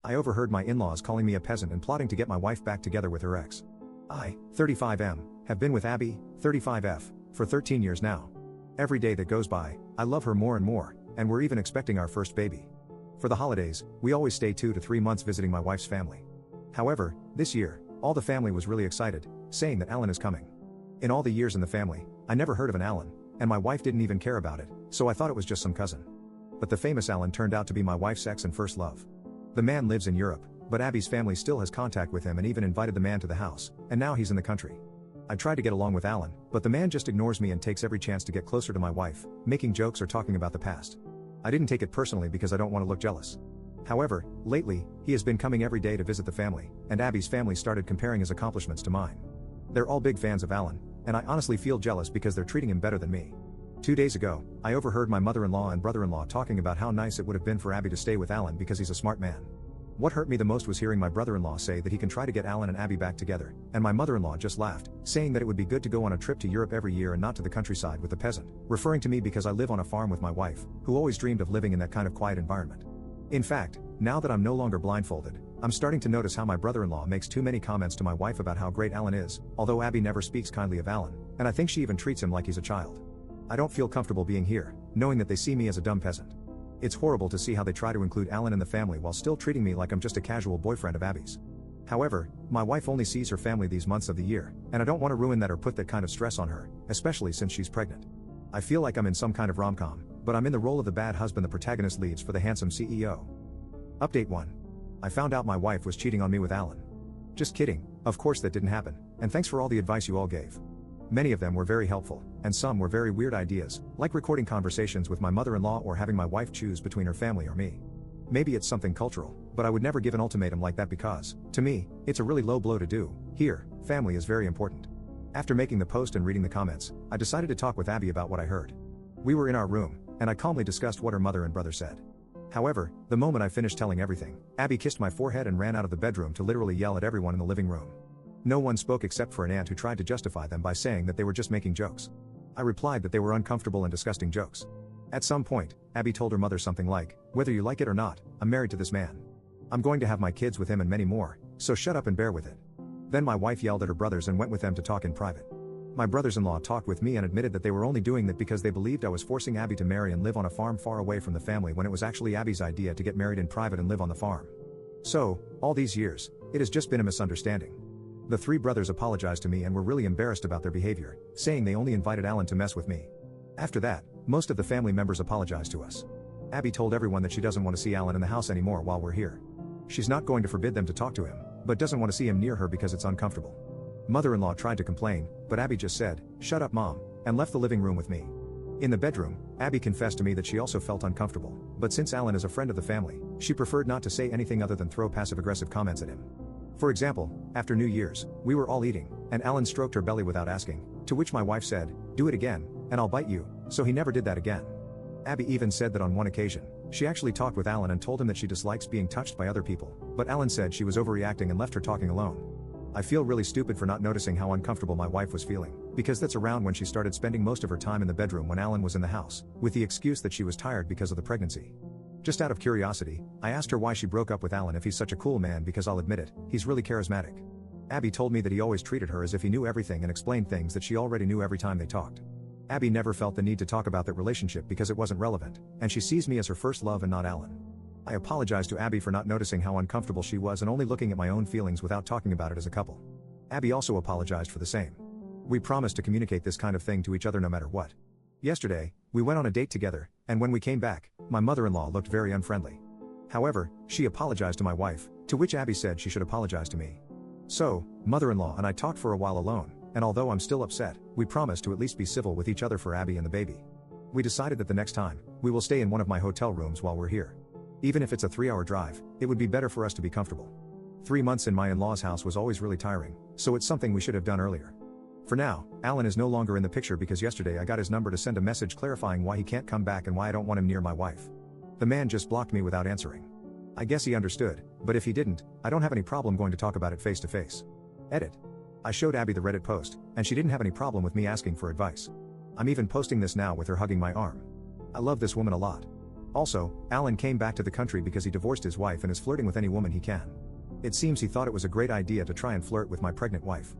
I overheard my in-laws calling me a peasant and plotting to get my wife back together with her ex. I, 35M, have been with Abby, 35F, for 13 years now. Every day that goes by, I love her more and more, and we're even expecting our first baby. For the holidays, we always stay 2 to 3 months visiting my wife's family. However, this year, all the family was really excited, saying that Alan is coming. In all the years in the family, I never heard of an Alan, and my wife didn't even care about it, so I thought it was just some cousin. But the famous Alan turned out to be my wife's ex and first love. The man lives in Europe, but Abby's family still has contact with him and even invited the man to the house, and now he's in the country. I tried to get along with Alan, but the man just ignores me and takes every chance to get closer to my wife, making jokes or talking about the past. I didn't take it personally because I don't want to look jealous. However, lately, he has been coming every day to visit the family, and Abby's family started comparing his accomplishments to mine. They're all big fans of Alan, and I honestly feel jealous because they're treating him better than me. 2 days ago, I overheard my mother-in-law and brother-in-law talking about how nice it would have been for Abby to stay with Alan because he's a smart man. What hurt me the most was hearing my brother-in-law say that he can try to get Alan and Abby back together, and my mother-in-law just laughed, saying that it would be good to go on a trip to Europe every year and not to the countryside with the peasant, referring to me because I live on a farm with my wife, who always dreamed of living in that kind of quiet environment. In fact, now that I'm no longer blindfolded, I'm starting to notice how my brother-in-law makes too many comments to my wife about how great Alan is, although Abby never speaks kindly of Alan, and I think she even treats him like he's a child. I don't feel comfortable being here, knowing that they see me as a dumb peasant. It's horrible to see how they try to include Alan in the family while still treating me like I'm just a casual boyfriend of Abby's. However, my wife only sees her family these months of the year, and I don't want to ruin that or put that kind of stress on her, especially since she's pregnant. I feel like I'm in some kind of rom-com, but I'm in the role of the bad husband the protagonist leaves for the handsome CEO. Update 1. I found out my wife was cheating on me with Alan. Just kidding, of course that didn't happen, and thanks for all the advice you all gave. Many of them were very helpful, and some were very weird ideas, like recording conversations with my mother-in-law or having my wife choose between her family or me. Maybe it's something cultural, but I would never give an ultimatum like that because, to me, it's a really low blow to do. Here, family is very important. After making the post and reading the comments, I decided to talk with Abby about what I heard. We were in our room, and I calmly discussed what her mother and brother said. However, the moment I finished telling everything, Abby kissed my forehead and ran out of the bedroom to literally yell at everyone in the living room. No one spoke except for an aunt who tried to justify them by saying that they were just making jokes. I replied that they were uncomfortable and disgusting jokes. At some point, Abby told her mother something like, "Whether you like it or not, I'm married to this man. I'm going to have my kids with him and many more, so shut up and bear with it." Then my wife yelled at her brothers and went with them to talk in private. My brothers-in-law talked with me and admitted that they were only doing that because they believed I was forcing Abby to marry and live on a farm far away from the family when it was actually Abby's idea to get married in private and live on the farm. So, all these years, it has just been a misunderstanding. The 3 brothers apologized to me and were really embarrassed about their behavior, saying they only invited Alan to mess with me. After that, most of the family members apologized to us. Abby told everyone that she doesn't want to see Alan in the house anymore while we're here. She's not going to forbid them to talk to him, but doesn't want to see him near her because it's uncomfortable. Mother-in-law tried to complain, but Abby just said, "Shut up, Mom," and left the living room with me. In the bedroom, Abby confessed to me that she also felt uncomfortable, but since Alan is a friend of the family, she preferred not to say anything other than throw passive-aggressive comments at him. For example, after New Year's, we were all eating, and Alan stroked her belly without asking, to which my wife said, "Do it again, and I'll bite you," so he never did that again. Abby even said that on one occasion, she actually talked with Alan and told him that she dislikes being touched by other people, but Alan said she was overreacting and left her talking alone. I feel really stupid for not noticing how uncomfortable my wife was feeling, because that's around when she started spending most of her time in the bedroom when Alan was in the house, with the excuse that she was tired because of the pregnancy. Just out of curiosity, I asked her why she broke up with Alan if he's such a cool man because I'll admit it, he's really charismatic. Abby told me that he always treated her as if he knew everything and explained things that she already knew every time they talked. Abby never felt the need to talk about that relationship because it wasn't relevant, and she sees me as her first love and not Alan. I apologized to Abby for not noticing how uncomfortable she was and only looking at my own feelings without talking about it as a couple. Abby also apologized for the same. We promised to communicate this kind of thing to each other no matter what. Yesterday, we went on a date together, and when we came back, my mother-in-law looked very unfriendly. However, she apologized to my wife, to which Abby said she should apologize to me. So, mother-in-law and I talked for a while alone, and although I'm still upset, we promised to at least be civil with each other for Abby and the baby. We decided that the next time, we will stay in one of my hotel rooms while we're here. Even if it's a 3-hour drive, it would be better for us to be comfortable. 3 months in my in-laws' house was always really tiring, so it's something we should have done earlier. For now, Alan is no longer in the picture because yesterday I got his number to send a message clarifying why he can't come back and why I don't want him near my wife. The man just blocked me without answering. I guess he understood, but if he didn't, I don't have any problem going to talk about it face to face. Edit. I showed Abby the Reddit post, and she didn't have any problem with me asking for advice. I'm even posting this now with her hugging my arm. I love this woman a lot. Also, Alan came back to the country because he divorced his wife and is flirting with any woman he can. It seems he thought it was a great idea to try and flirt with my pregnant wife.